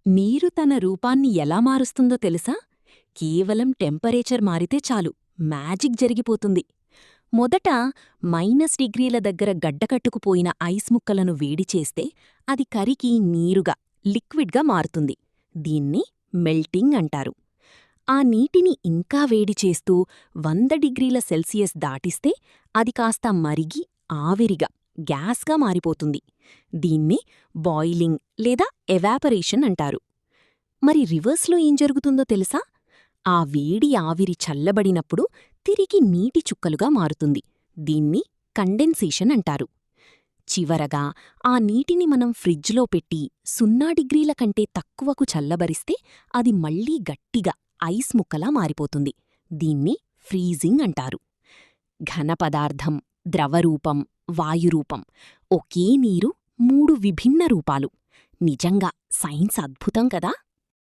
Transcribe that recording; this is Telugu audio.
నీరు తన రూపాన్ని ఎలా మారుస్తుందో తెలుసా? కేవలం టెంపరేచర్ మారితే చాలు మ్యాజిక్ జరిగిపోతుంది. మొదట -డిగ్రీల దగ్గర గడ్డకట్టుకుపోయిన ఐస్ ముక్కలను వేడిచేస్తే అది కరిగి నీరుగా, లిక్విడ్గా మారుతుంది. దీన్ని మెల్టింగ్ అంటారు. ఆ నీటిని ఇంకా వేడిచేస్తూ 100 డిగ్రీల సెల్సియస్ దాటిస్తే అది కాస్త మరిగి ఆవిరిగా, గ్యాస్గా మారిపోతుంది. దీన్ని బాయిలింగ్ లేదా ఎవాపరేషన్ అంటారు. మరి రివర్స్లో ఏం జరుగుతుందో తెలుసా? ఆ వేడి ఆవిరి చల్లబడినప్పుడు తిరిగి నీటి చుక్కలుగా మారుతుంది. దీన్ని కండెన్సేషన్ అంటారు. చివరగా ఆ నీటిని మనం ఫ్రిడ్జ్లో పెట్టి 0 డిగ్రీల కంటే తక్కువకు చల్లబరిస్తే అది మళ్లీ గట్టిగా ఐస్ ముక్కలా మారిపోతుంది. దీన్ని ఫ్రీజింగ్ అంటారు. ఘనపదార్థం, ద్రవరూపం, వాయురూపం, ఒకే నీరు 3 విభిన్న రూపాలు. నిజంగా సైన్స్ అద్భుతం కదా!